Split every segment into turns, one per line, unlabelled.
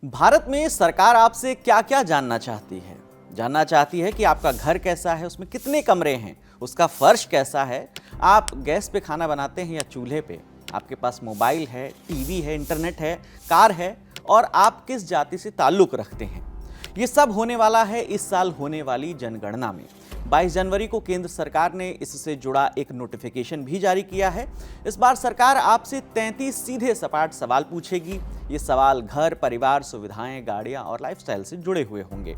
भारत में सरकार आपसे क्या क्या जानना चाहती है? जानना चाहती है कि आपका घर कैसा है, उसमें कितने कमरे हैं, उसका फर्श कैसा है, आप गैस पे खाना बनाते हैं या चूल्हे पे, आपके पास मोबाइल है, टीवी है, इंटरनेट है, कार है और आप किस जाति से ताल्लुक रखते हैं। ये सब होने वाला है इस साल होने वाली जनगणना में। 22 जनवरी को केंद्र सरकार ने इससे जुड़ा एक नोटिफिकेशन भी जारी किया है। इस बार सरकार आपसे 33 सीधे सपाट सवाल पूछेगी। ये सवाल घर, परिवार, सुविधाएं, गाड़ियां और लाइफस्टाइल से जुड़े हुए होंगे।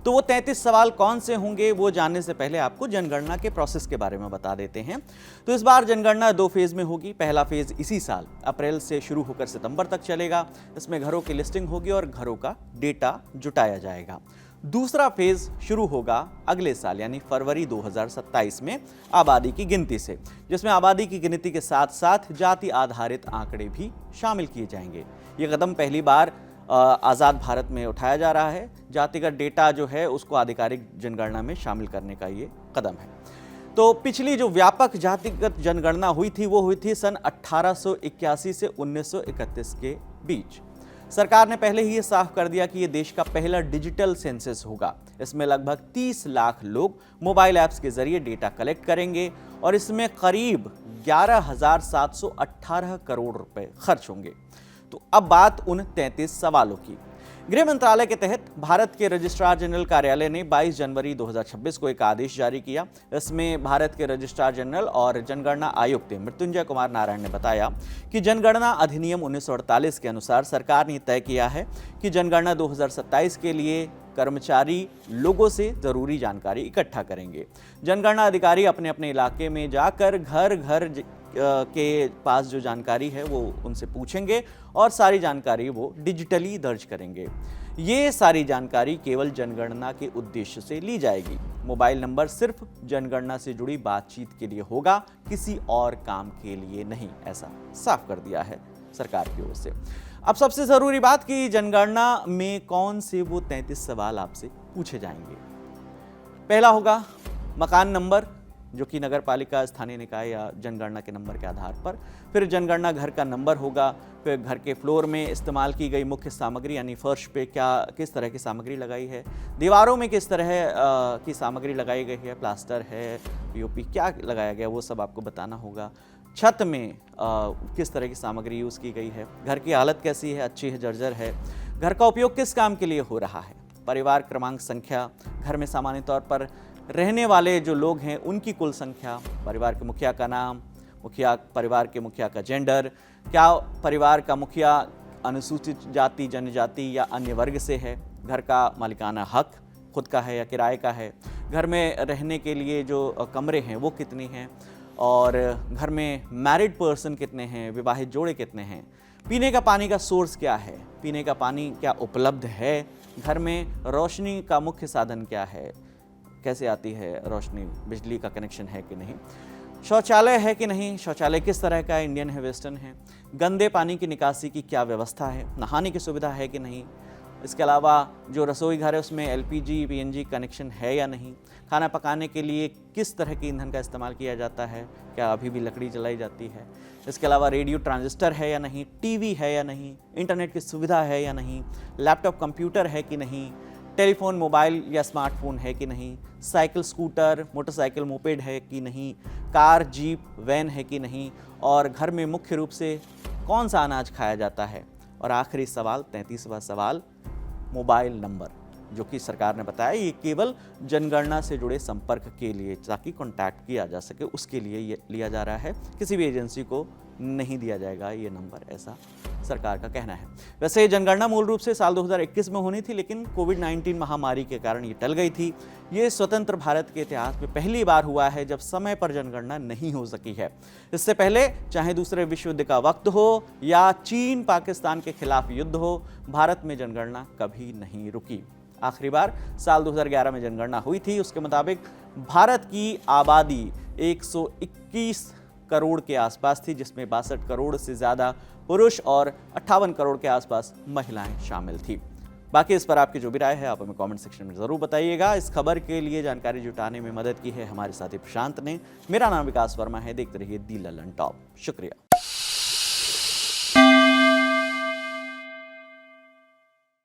तो वो 33 सवाल कौन से होंगे, वो जानने से पहले आपको जनगणना के प्रोसेस के बारे में बता देते हैं। तो इस बार जनगणना 2 फेज में होगी। पहला फेज इसी साल अप्रैल से शुरू होकर सितंबर तक चलेगा। इसमें घरों की लिस्टिंग होगी और घरों का डेटा जुटाया जाएगा। दूसरा फेज शुरू होगा अगले साल यानी फरवरी 2027 में आबादी की गिनती से, जिसमें आबादी की गिनती के साथ साथ जाति आधारित आंकड़े भी शामिल किए जाएंगे। ये कदम पहली बार आज़ाद भारत में उठाया जा रहा है। जातिगत डेटा जो है उसको आधिकारिक जनगणना में शामिल करने का ये कदम है। तो पिछली जो व्यापक जातिगत जनगणना हुई थी वो हुई थी सन 1881 से 1931 के बीच। सरकार ने पहले ही ये साफ कर दिया कि ये देश का पहला डिजिटल सेंसस होगा। इसमें लगभग 30 लाख लोग मोबाइल ऐप्स के जरिए डेटा कलेक्ट करेंगे और इसमें करीब 11,718 करोड़ रुपए खर्च होंगे। तो अब बात उन 33 सवालों की। गृह मंत्रालय के तहत भारत के रजिस्ट्रार जनरल कार्यालय ने 22 जनवरी 2026 को एक आदेश जारी किया। इसमें भारत के रजिस्ट्रार जनरल और जनगणना आयुक्त मृत्युंजय कुमार नारायण ने बताया कि जनगणना अधिनियम 1948 के अनुसार सरकार ने तय किया है कि जनगणना 2027 के लिए कर्मचारी लोगों से जरूरी जानकारी इकट्ठा करेंगे। जनगणना अधिकारी अपने अपने इलाके में जाकर घर घर के पास जो जानकारी है वो उनसे पूछेंगे और सारी जानकारी वो डिजिटली दर्ज करेंगे। ये सारी जानकारी केवल जनगणना के उद्देश्य से ली जाएगी। मोबाइल नंबर सिर्फ जनगणना से जुड़ी बातचीत के लिए होगा, किसी और काम के लिए नहीं, ऐसा साफ कर दिया है सरकार की ओर से। अब सबसे जरूरी बात कि जनगणना में कौन से वो 33 सवाल आपसे पूछे जाएंगे। पहला होगा मकान नंबर, जो कि नगर पालिका, स्थानीय निकाय या जनगणना के नंबर के आधार पर। फिर जनगणना घर का नंबर होगा। फिर घर के फ्लोर में इस्तेमाल की गई मुख्य सामग्री यानी फर्श पे किस तरह की सामग्री लगाई है, दीवारों में किस तरह की सामग्री लगाई गई है, प्लास्टर है, पीओपी क्या लगाया गया, वो सब आपको बताना होगा। छत में किस तरह की सामग्री यूज़ की गई है, घर की हालत कैसी है, अच्छी है, जर्जर है, घर का उपयोग किस काम के लिए हो रहा है, परिवार क्रमांक संख्या, घर में सामान्य तौर पर रहने वाले जो लोग हैं उनकी कुल संख्या, परिवार के मुखिया का नाम, परिवार के मुखिया का जेंडर, क्या परिवार का मुखिया अनुसूचित जाति, जनजाति या अन्य वर्ग से है, घर का मालिकाना हक खुद का है या किराए का है, घर में रहने के लिए जो कमरे हैं वो कितनी हैं, और घर में मैरिड पर्सन कितने हैं, विवाहित जोड़े कितने हैं, पीने का पानी का सोर्स क्या है, पीने का पानी क्या उपलब्ध है, घर में रोशनी का मुख्य साधन क्या है, कैसे आती है रोशनी, बिजली का कनेक्शन है कि नहीं, शौचालय है कि नहीं, शौचालय किस तरह का है, इंडियन है, वेस्टर्न है, गंदे पानी की निकासी की क्या व्यवस्था है, नहाने की सुविधा है कि नहीं, इसके अलावा जो रसोई घर है उसमें एलपीजी, पीएनजी कनेक्शन है या नहीं, खाना पकाने के लिए किस तरह के ईंधन का इस्तेमाल किया जाता है, क्या अभी भी लकड़ी जलाई जाती है, इसके अलावा रेडियो ट्रांजिस्टर है या नहीं, टीवी है या नहीं, इंटरनेट की सुविधा है या नहीं, लैपटॉप कंप्यूटर है कि नहीं, टेलीफोन, मोबाइल या स्मार्टफोन है कि नहीं, साइकिल, स्कूटर, मोटरसाइकिल, मोपेड है कि नहीं, कार, जीप, वैन है कि नहीं, और घर में मुख्य रूप से कौन सा अनाज खाया जाता है। और आखिरी सवाल, 33वां सवाल, मोबाइल नंबर, जो कि सरकार ने बताया ये केवल जनगणना से जुड़े संपर्क के लिए, ताकि कांटेक्ट किया जा सके उसके लिए ये लिया जा रहा है। किसी भी एजेंसी को नहीं दिया जाएगा ये नंबर, ऐसा सरकार का कहना है। वैसे जनगणना मूल रूप से साल 2021 में होनी थी, लेकिन कोविड-19 महामारी के कारण ये टल गई थी। ये स्वतंत्र भारत के इतिहास में पहली बार हुआ है जब समय पर जनगणना नहीं हो सकी है। इससे पहले चाहे दूसरे विश्व युद्ध का वक्त हो या चीन पाकिस्तान के खिलाफ युद्ध हो, भारत में जनगणना कभी नहीं रुकी। आखिरी बार साल 2011 में जनगणना हुई थी। उसके मुताबिक भारत की आबादी 121 करोड़ के आसपास थी, जिसमें 62 करोड़ से ज़्यादा पुरुष और 58 करोड़ के आसपास महिलाएं शामिल थी। बाकी इस पर आपकी जो भी राय है आप हमें कमेंट सेक्शन में ज़रूर बताइएगा। इस खबर के लिए जानकारी जुटाने में मदद की है हमारे साथी प्रशांत ने। मेरा नाम विकास वर्मा है। देखते रहिए दी ललन टॉप। शुक्रिया।